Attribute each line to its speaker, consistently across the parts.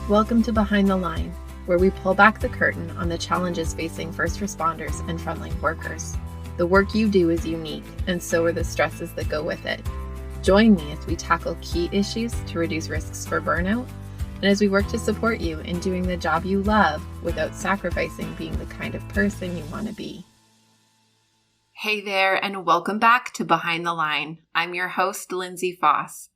Speaker 1: Welcome to Behind the Line, where we pull back the curtain on the challenges facing first responders and frontline workers. The work you do is unique, and so are the stresses that go with it. Join me as we tackle key issues to reduce risks for burnout, and as we work to support you in doing the job you love without sacrificing being the kind of person you want to be. Hey there, and welcome back to Behind the Line. I'm your host, Lindsay Faas.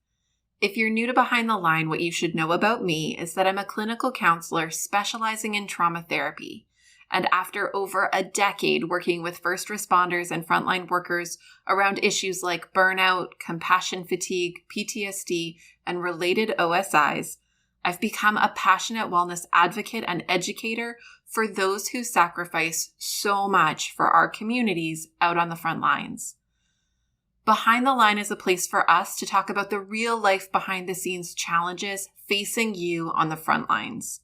Speaker 1: If you're new to Behind the Line, what you should know about me is that I'm a clinical counselor specializing in trauma therapy. And after over a decade working with first responders and frontline workers around issues like burnout, compassion fatigue, PTSD, and related OSIs, I've become a passionate wellness advocate and educator for those who sacrifice so much for our communities out on the front lines. Behind the Line is a place for us to talk about the real life behind the scenes challenges facing you on the front lines.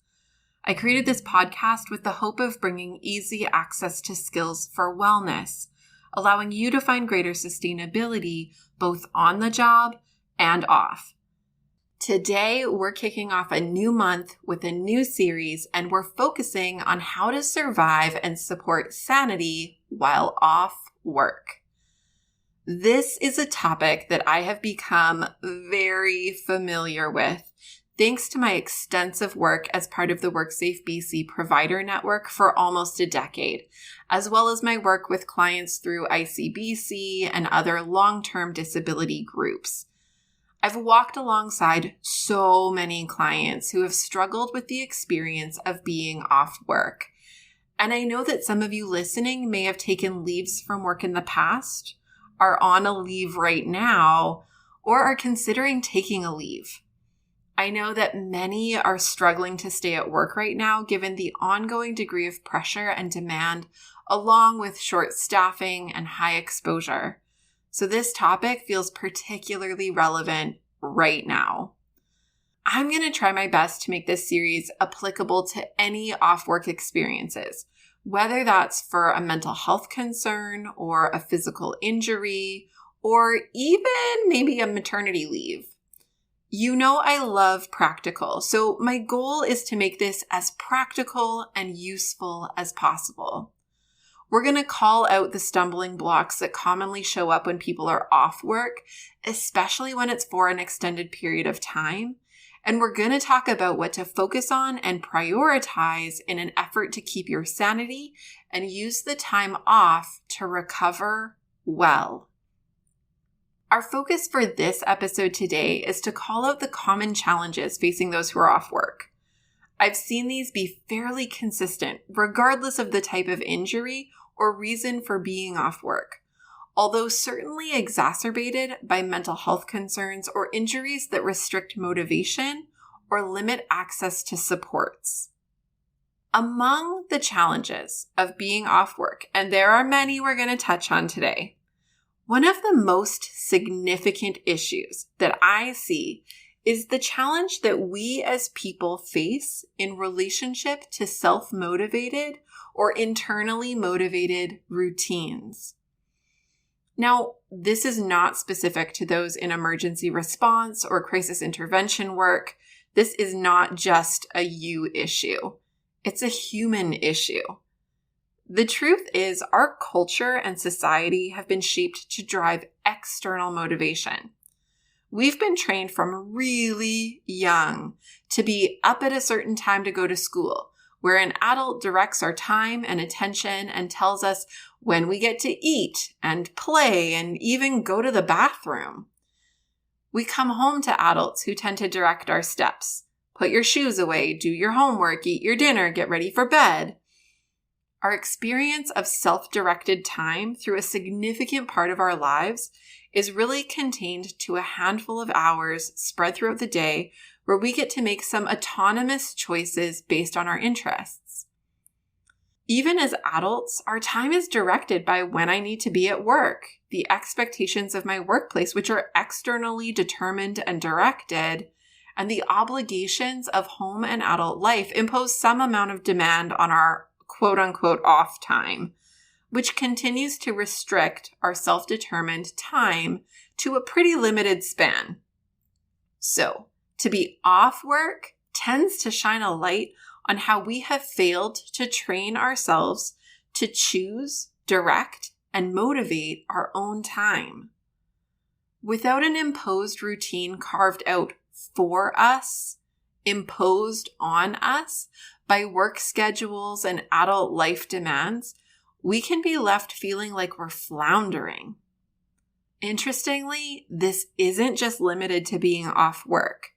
Speaker 1: I created this podcast with the hope of bringing easy access to skills for wellness, allowing you to find greater sustainability both on the job and off. Today, we're kicking off a new month with a new series, and we're focusing on how to survive and support sanity while off work. This is a topic that I have become very familiar with, thanks to my extensive work as part of the WorkSafe BC provider network for almost a decade, as well as my work with clients through ICBC and other long-term disability groups. I've walked alongside so many clients who have struggled with the experience of being off work. And I know that some of you listening may have taken leaves from work in the past, are on a leave right now, or are considering taking a leave. I know that many are struggling to stay at work right now, given the ongoing degree of pressure and demand, along with short staffing and high exposure. So this topic feels particularly relevant right now. I'm going to try my best to make this series applicable to any off-work experiences, whether that's for a mental health concern or a physical injury, or even maybe a maternity leave. You know I love practical, so my goal is to make this as practical and useful as possible. We're going to call out the stumbling blocks that commonly show up when people are off work, especially when it's for an extended period of time. And we're going to talk about what to focus on and prioritize in an effort to keep your sanity and use the time off to recover well. Our focus for this episode today is to call out the common challenges facing those who are off work. I've seen these be fairly consistent, regardless of the type of injury or reason for being off work, although certainly exacerbated by mental health concerns or injuries that restrict motivation or limit access to supports. Among the challenges of being off work, and there are many we're going to touch on today, one of the most significant issues that I see is the challenge that we as people face in relationship to self-motivated or internally motivated routines. Now, this is not specific to those in emergency response or crisis intervention work. This is not just a you issue. It's a human issue. The truth is, our culture and society have been shaped to drive external motivation. We've been trained from really young to be up at a certain time to go to school, where an adult directs our time and attention and tells us when we get to eat and play and even go to the bathroom. We come home to adults who tend to direct our steps. Put your shoes away, do your homework, eat your dinner, get ready for bed. Our experience of self-directed time through a significant part of our lives is really contained to a handful of hours spread throughout the day where we get to make some autonomous choices based on our interests. Even as adults, our time is directed by when I need to be at work, the expectations of my workplace, which are externally determined and directed, and the obligations of home and adult life impose some amount of demand on our quote-unquote off time, which continues to restrict our self-determined time to a pretty limited span. So, to be off work
Speaker 2: tends to shine a light on how we have failed to train ourselves to choose, direct, and motivate our own time. Without an imposed routine carved out for us, imposed on us by work schedules and adult life demands, we can be left feeling like we're floundering. Interestingly, this isn't just limited to being off work.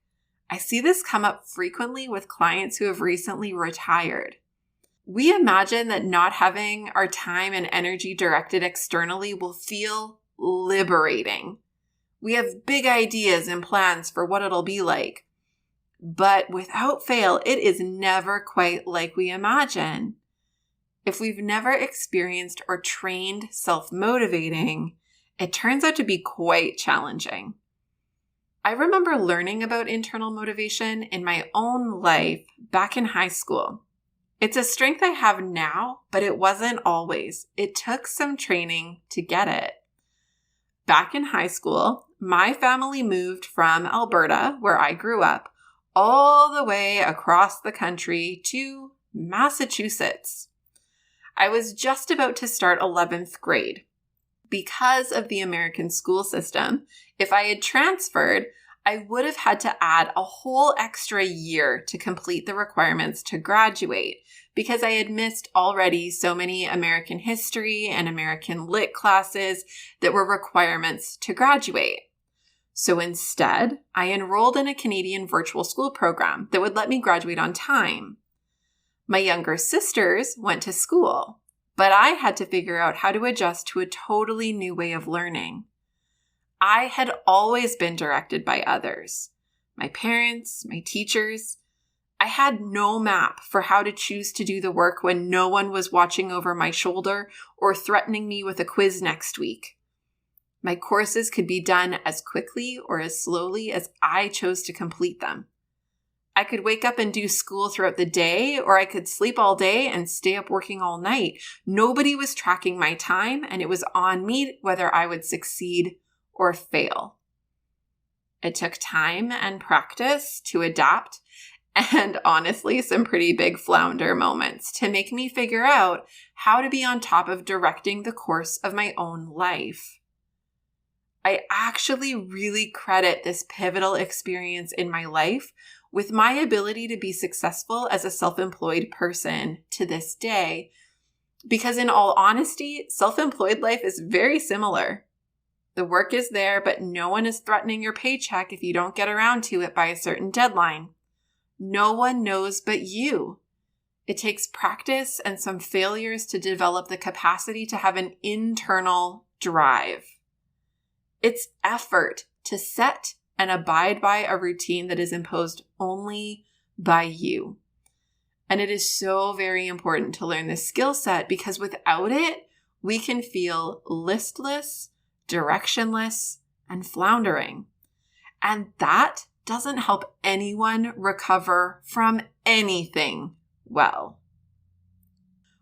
Speaker 2: I see this come up frequently with clients who have recently retired. We imagine that not having our time and energy directed externally will feel liberating. We have big ideas and plans for what it'll be like. But without fail, it is never quite like we imagine. If we've never experienced or trained self-motivating, it turns out to be quite challenging. I remember learning about internal motivation in my own life back in high school. It's a strength I have now, but it wasn't always. It took some training to get it. Back in high school, my family moved from Alberta, where I grew up, all the way across the country to Massachusetts. I was just about to start 11th grade. Because of the American school system, if I had transferred, I would have had to add a whole extra year to complete the requirements to graduate because I had missed already so many American history and American lit classes that were requirements to graduate. So instead, I enrolled in a Canadian virtual school program that would let me graduate on time. My younger sisters went to school, but I had to figure out how to adjust to a totally new way of learning. I had always been directed by others, my parents, my teachers. I had no map for how to choose to do the work when no one was watching over my shoulder or threatening me with a quiz next week. My courses could be done as quickly or as slowly as I chose to complete them. I could wake up and do school throughout the day, or I could sleep all day and stay up working all night. Nobody was tracking my time, and it was on me whether I would succeed or fail. It took time and practice to adapt, and honestly, some pretty big flounder moments to make me figure out how to be on top of directing the course of my own life. I actually really credit this pivotal experience in my life with my ability to be successful as a self-employed person to this day, because in all honesty, self-employed life is very similar. The work is there, but no one is threatening your paycheck if you don't get around to it by a certain deadline. No one knows but you. It takes practice and some failures to develop the capacity to have an internal drive. It's effort to set and abide by a routine that is imposed only by you. And it is so very important to learn this skill set because without it, we can feel listless, directionless, and floundering. And that doesn't help anyone recover from anything well.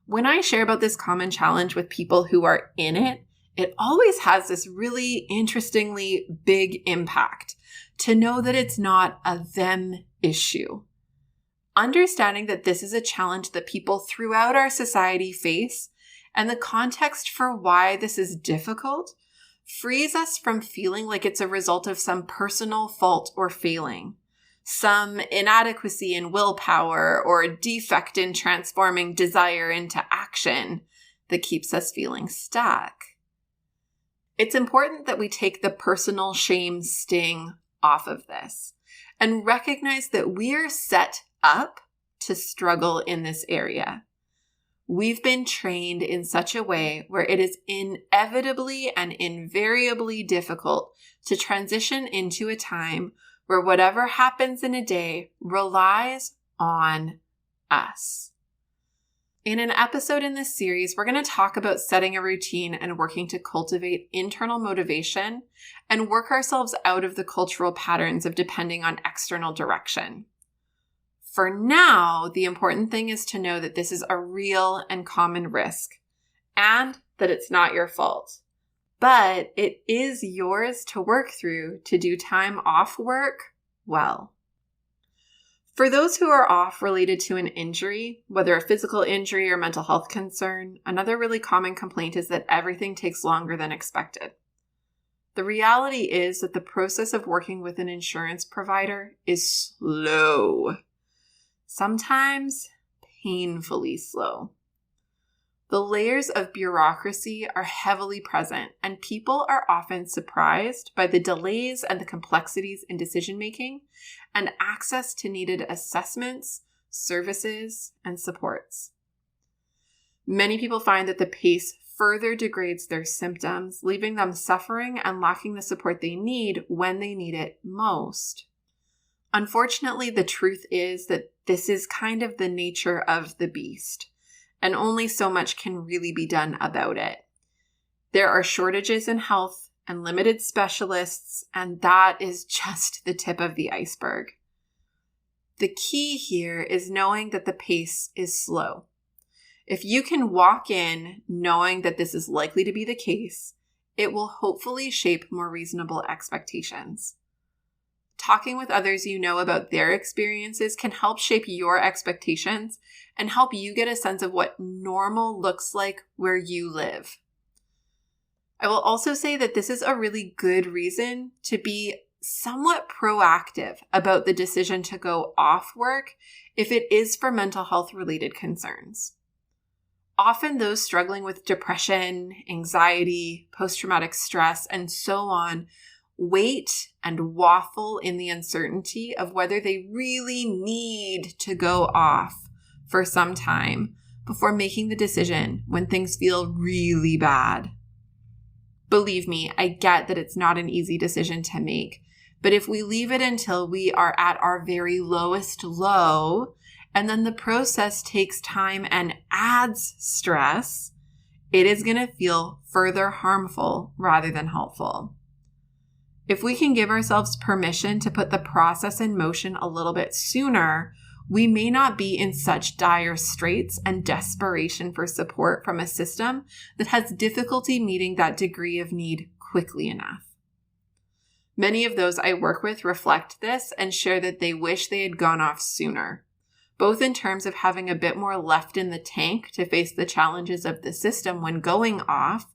Speaker 2: When I share about this common challenge with people who are in it, it always has this really interestingly big impact to know that it's not a them issue. Understanding that this is a challenge that people throughout our society face and the context for why this is difficult frees us from feeling like it's a result of some personal fault or failing, some inadequacy in willpower or a defect in transforming desire into action that keeps us feeling stuck. It's important that we take the personal shame sting off of this and recognize that we are set up to struggle in this area. We've been trained in such a way where it is inevitably and invariably difficult to transition into a time where whatever happens in a day relies on us. In an episode in this series, we're going to talk about setting a routine and working to cultivate internal motivation and work ourselves out of the cultural patterns of depending on external direction. For now, the important thing is to know that this is a real and common risk and that it's not your fault. But it is yours to work through to do time off work well. For those who are off related to an injury, whether a physical injury or mental health concern, another really common complaint is that everything takes longer than expected. The reality is that the process of working with an insurance provider is slow, sometimes painfully slow. The layers of bureaucracy are heavily present, and people are often surprised by the delays and the complexities in decision-making and access to needed assessments, services, and supports. Many people find that the pace further degrades their symptoms, leaving them suffering and lacking the support they need when they need it most. Unfortunately, the truth is that this is kind of the nature of the beast, and only so much can really be done about it. There are shortages in health and limited specialists, and that is just the tip of the iceberg. The key here is knowing that the pace is slow. If you can walk in knowing that this is likely to be the case, it will hopefully shape more reasonable expectations. Talking with others you know about their experiences can help shape your expectations and help you get a sense of what normal looks like where you live. I will also say that this is a really good reason to be somewhat proactive about the decision to go off work if it is for mental health related concerns. Often those struggling with depression, anxiety, post-traumatic stress, and so on wait and waffle in the uncertainty of whether they really need to go off for some time before making the decision when things feel really bad. Believe me, I get that it's not an easy decision to make, but if we leave it until we are at our very lowest low, and then the process takes time and adds stress, it is going to feel further harmful rather than helpful. If we can give ourselves permission to put the process in motion a little bit sooner, we may not be in such dire straits and desperation for support from a system that has difficulty meeting that degree of need quickly enough. Many of those I work with reflect this and share that they wish they had gone off sooner, both in terms of having a bit more left in the tank to face the challenges of the system when going off,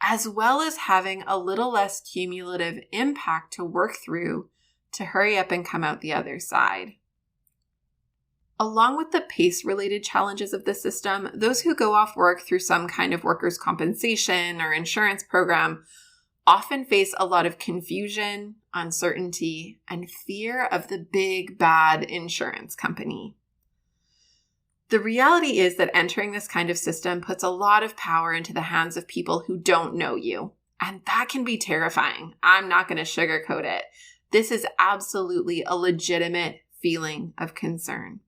Speaker 2: as well as having a little less cumulative impact to work through to hurry up and come out the other side. Along with the pace-related challenges of the system, those who go off work through some kind of workers' compensation or insurance program often face a lot of confusion, uncertainty, and fear of the big bad insurance company. The reality is that entering this kind of system puts a lot of power into the hands of people who don't know you, and that can be terrifying. I'm not going to sugarcoat it. This is absolutely a legitimate feeling of concern.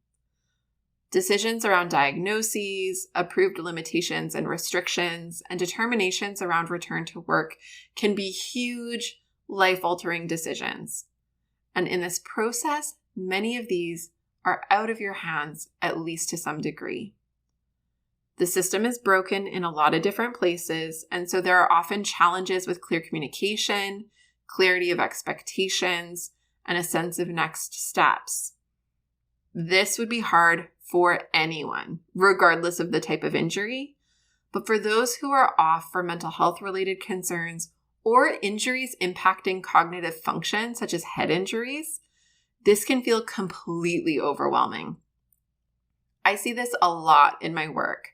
Speaker 2: Decisions around diagnoses, approved limitations and restrictions, and determinations around return to work can be huge, life-altering decisions. And in this process, many of these are out of your hands, at least to some degree. The system is broken in a lot of different places, and so there are often challenges with clear communication, clarity of expectations, and a sense of next steps. This would be hard for anyone, regardless of the type of injury, but for those who are off for mental health-related concerns or injuries impacting cognitive function, such as head injuries, this can feel completely overwhelming. I see this a lot in my work.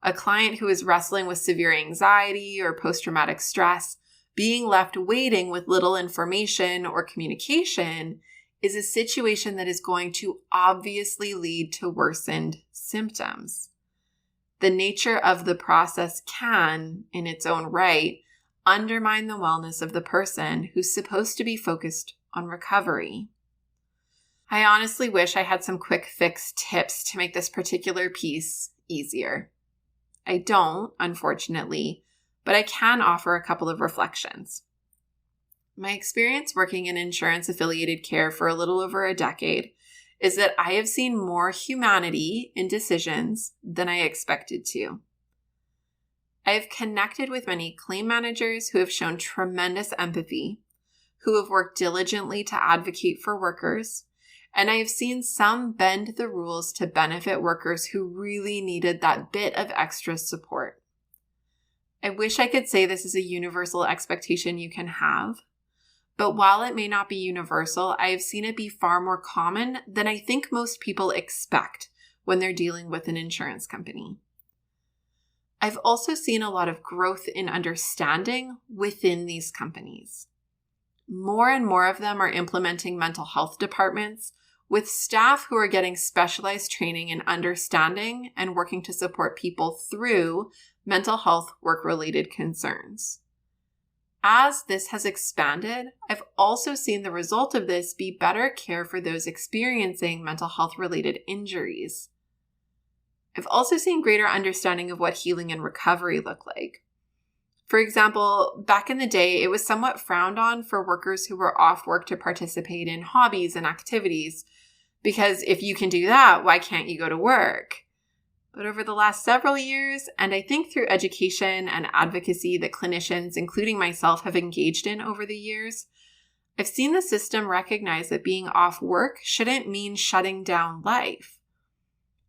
Speaker 2: A client who is wrestling with severe anxiety or post-traumatic stress, being left waiting with little information or communication is a situation that is going to obviously lead to worsened symptoms. The nature of the process can, in its own right, undermine the wellness of the person who's supposed to be focused on recovery. I honestly wish I had some quick fix tips to make this particular piece easier. I don't, unfortunately, but I can offer a couple of reflections. My experience working in insurance-affiliated care for a little over a decade is that I have seen more humanity in decisions than I expected to. I have connected with many claim managers who have shown tremendous empathy, who have worked diligently to advocate for workers, and I have seen some bend the rules to benefit workers who really needed that bit of extra support. I wish I could say this is a universal expectation you can have, but while it may not be universal, I have seen it be far more common than I think most people expect when they're dealing with an insurance company. I've also seen a lot of growth in understanding within these companies. More and more of them are implementing mental health departments with staff who are getting specialized training in understanding and working to support people through mental health work-related concerns. As this has expanded, I've also seen the result of this be better care for those experiencing mental health-related injuries. I've also seen greater understanding of what healing and recovery look like. For example, back in the day, it was somewhat frowned on for workers who were off work to participate in hobbies and activities, because if you can do that, why can't you go to work? But over the last several years, and I think through education and advocacy that clinicians, including myself, have engaged in over the years, I've seen the system recognize that being off work shouldn't mean shutting down life.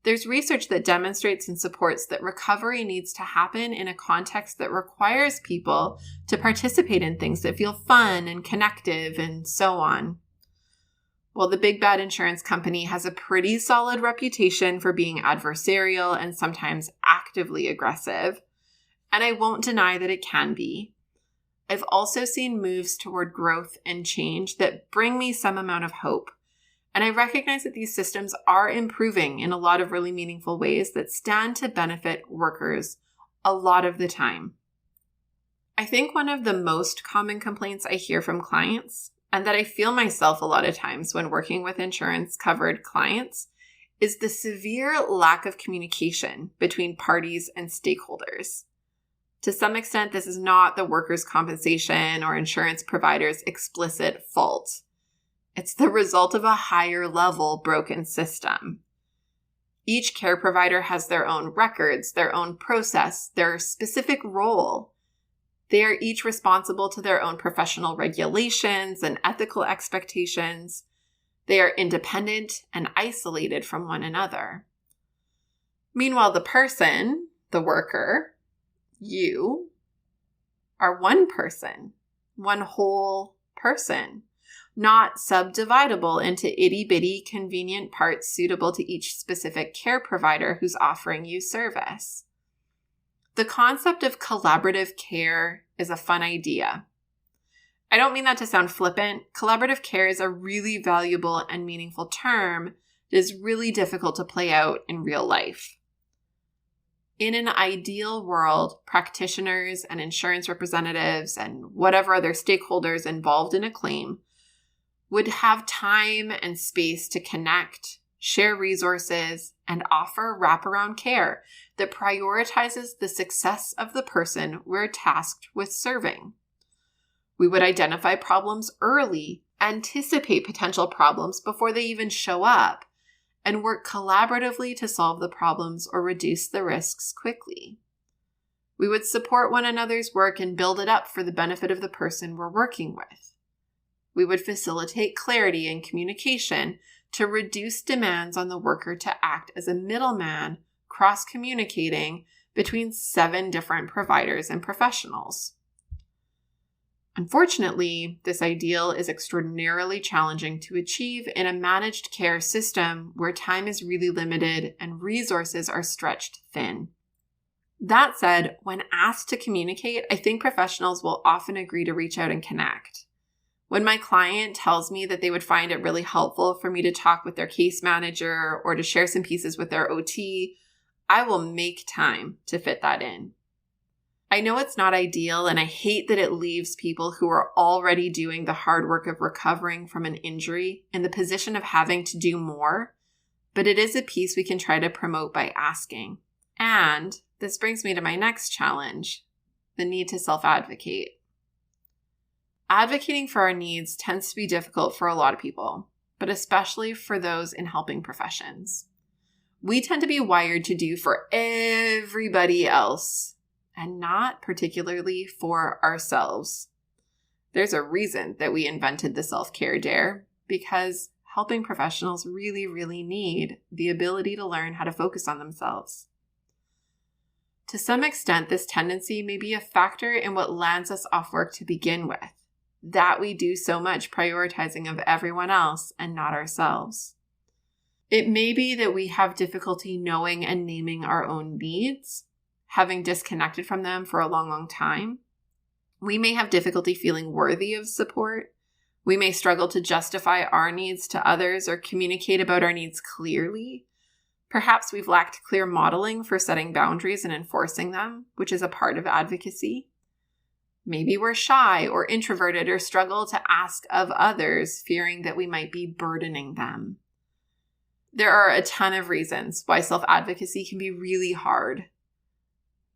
Speaker 2: There's research that demonstrates and supports that recovery needs to happen in a context that requires people to participate in things that feel fun and connective and so on. Well, the big bad insurance company has a pretty solid reputation for being adversarial and sometimes actively aggressive, and I won't deny that it can be. I've also seen moves toward growth and change that bring me some amount of hope, and I recognize that these systems are improving in a lot of really meaningful ways that stand to benefit workers a lot of the time. I think one of the most common complaints I hear from clients, and that I feel myself a lot of times when working with insurance-covered clients, is the severe lack of communication between parties and stakeholders. To some extent, this is not the workers' compensation or insurance provider's explicit fault. It's the result of a higher-level broken system. Each care provider has their own records, their own process, their specific role. They are each responsible to their own professional regulations and ethical expectations. They are independent and isolated from one another. Meanwhile, the person, the worker, you, are one person, one whole person, not subdividable into itty-bitty convenient parts suitable to each specific care provider who's offering you service. The concept of collaborative care is a fun idea. I don't mean that to sound flippant. Collaborative care is a really valuable and meaningful term that is really difficult to play out in real life. In an ideal world, practitioners and insurance representatives and whatever other stakeholders involved in a claim would have time and space to connect, share resources, and offer wraparound care that prioritizes the success of the person we're tasked with serving. We would identify problems early, anticipate potential problems before they even show up, and work collaboratively to solve the problems or reduce the risks quickly. We would support one another's work and build it up for the benefit of the person we're working with. We would facilitate clarity and communication to reduce demands on the worker to act as a middleman, cross-communicating between 7 different providers and professionals. Unfortunately, this ideal is extraordinarily challenging to achieve in a managed care system where time is really limited and resources are stretched thin. That said, when asked to communicate, I think professionals will often agree to reach out and connect. When my client tells me that they would find it really helpful for me to talk with their case manager or to share some pieces with their OT, I will make time to fit that in. I know it's not ideal, and I hate that it leaves people who are already doing the hard work of recovering from an injury in the position of having to do more, but it is a piece we can try to promote by asking. And this brings me to my next challenge, the need to self-advocate. Advocating for our needs tends to be difficult for a lot of people, but especially for those in helping professions. We tend to be wired to do for everybody else, and not particularly for ourselves. There's a reason that we invented the self-care dare, because helping professionals really, really need the ability to learn how to focus on themselves. To some extent, this tendency may be a factor in what lands us off work to begin with, that we do so much prioritizing of everyone else and not ourselves. It may be that we have difficulty knowing and naming our own needs, having disconnected from them for a long, long time. We may have difficulty feeling worthy of support. We may struggle to justify our needs to others or communicate about our needs clearly. Perhaps we've lacked clear modeling for setting boundaries and enforcing them, which is a part of advocacy. Maybe we're shy or introverted or struggle to ask of others, fearing that we might be burdening them. There are a ton of reasons why self-advocacy can be really hard.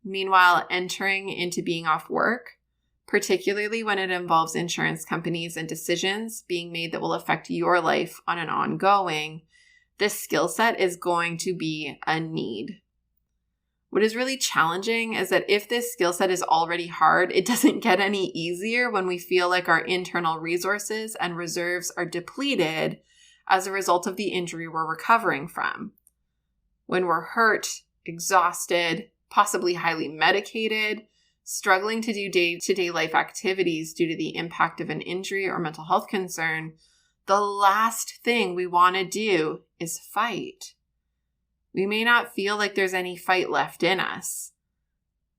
Speaker 2: Meanwhile, entering into being off work, particularly when it involves insurance companies and decisions being made that will affect your life on an ongoing, this skill set is going to be a need. What is really challenging is that if this skill set is already hard, it doesn't get any easier when we feel like our internal resources and reserves are depleted as a result of the injury we're recovering from. When we're hurt, exhausted, possibly highly medicated, struggling to do day-to-day life activities due to the impact of an injury or mental health concern, the last thing we want to do is fight. We may not feel like there's any fight left in us.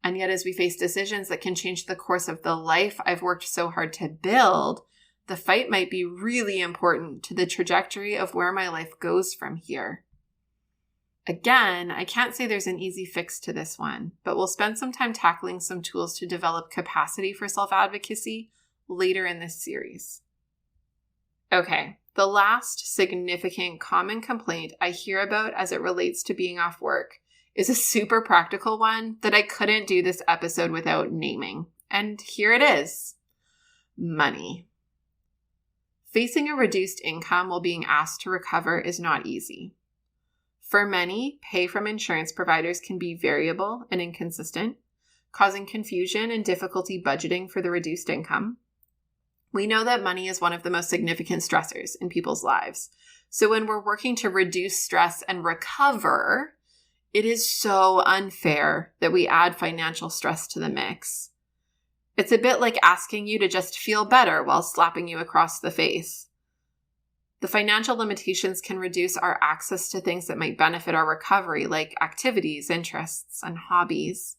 Speaker 2: And yet, as we face decisions that can change the course of the life I've worked so hard to build, the fight might be really important to the trajectory of where my life goes from here. Again, I can't say there's an easy fix to this one, but we'll spend some time tackling some tools to develop capacity for self-advocacy later in this series. Okay, the last significant common complaint I hear about as it relates to being off work is a super practical one that I couldn't do this episode without naming. And here it is: money. Facing a reduced income while being asked to recover is not easy. For many, pay from insurance providers can be variable and inconsistent, causing confusion and difficulty budgeting for the reduced income. We know that money is one of the most significant stressors in people's lives. So when we're working to reduce stress and recover, it is so unfair that we add financial stress to the mix. It's a bit like asking you to just feel better while slapping you across the face. The financial limitations can reduce our access to things that might benefit our recovery, like activities, interests, and hobbies.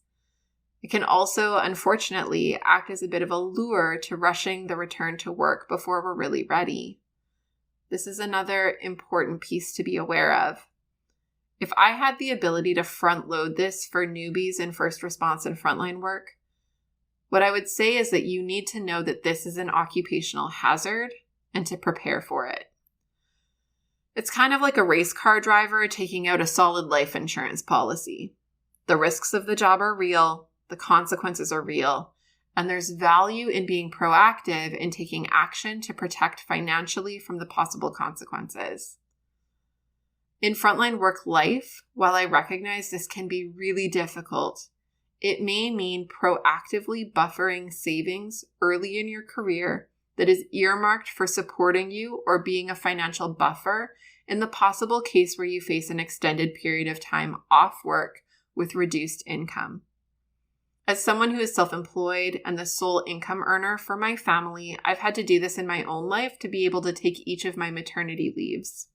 Speaker 2: It can also, unfortunately, act as a bit of a lure to rushing the return to work before we're really ready. This is another important piece to be aware of. If I had the ability to front load this for newbies in first response and frontline work, what I would say is that you need to know that this is an occupational hazard and to prepare for it. It's kind of like a race car driver taking out a solid life insurance policy. The risks of the job are real, the consequences are real, and there's value in being proactive in taking action to protect financially from the possible consequences. In frontline work life, while I recognize this can be really difficult, it may mean proactively buffering savings early in your career that is earmarked for supporting you or being a financial buffer in the possible case where you face an extended period of time off work with reduced income. As someone who is self-employed and the sole income earner for my family, I've had to do this in my own life to be able to take each of my maternity leaves.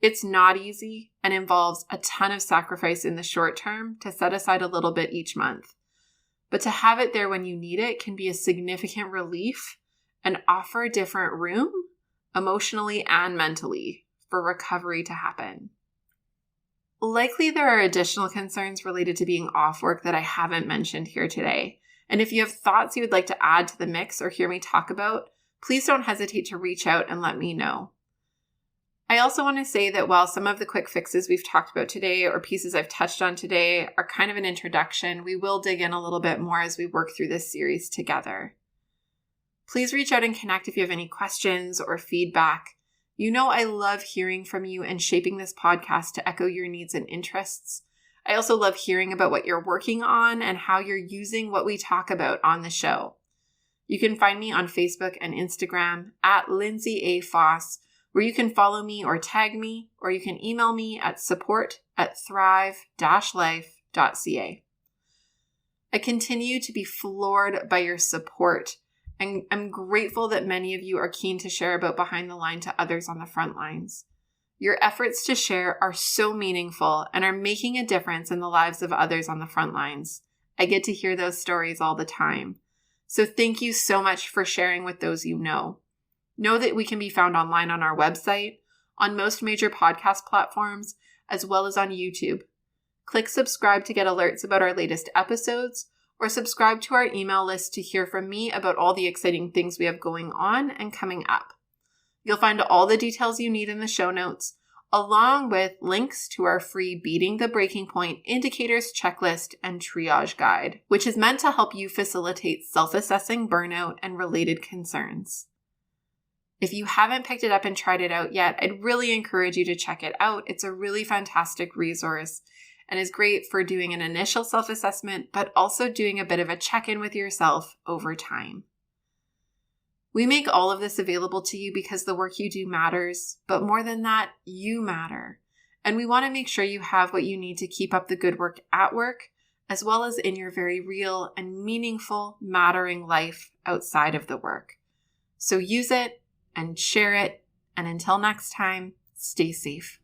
Speaker 2: It's not easy and involves a ton of sacrifice in the short term to set aside a little bit each month. But to have it there when you need it can be a significant relief and offer different room, emotionally and mentally, for recovery to happen. Likely there are additional concerns related to being off work that I haven't mentioned here today. And if you have thoughts you would like to add to the mix or hear me talk about, please don't hesitate to reach out and let me know. I also want to say that while some of the quick fixes we've talked about today or pieces I've touched on today are kind of an introduction, we will dig in a little bit more as we work through this series together. Please reach out and connect if you have any questions or feedback. You know I love hearing from you and shaping this podcast to echo your needs and interests. I also love hearing about what you're working on and how you're using what we talk about on the show. You can find me on Facebook and Instagram at Lindsay A. Faas, where you can follow me or tag me, or you can email me at support@thrive-life.ca. I continue to be floored by your support, and I'm grateful that many of you are keen to share about Behind the Line to others on the front lines. Your efforts to share are so meaningful and are making a difference in the lives of others on the front lines. I get to hear those stories all the time. So thank you so much for sharing with those you know. Know that we can be found online on our website, on most major podcast platforms, as well as on YouTube. Click subscribe to get alerts about our latest episodes, or subscribe to our email list to hear from me about all the exciting things we have going on and coming up. You'll find all the details you need in the show notes, along with links to our free Beating the Breaking Point Indicators Checklist and Triage Guide, which is meant to help you facilitate self-assessing burnout and related concerns. If you haven't picked it up and tried it out yet, I'd really encourage you to check it out. It's a really fantastic resource and is great for doing an initial self-assessment, but also doing a bit of a check-in with yourself over time. We make all of this available to you because the work you do matters, but more than that, you matter. And we want to make sure you have what you need to keep up the good work at work, as well as in your very real and meaningful, mattering life outside of the work. So use it and share it, and until next time, stay safe.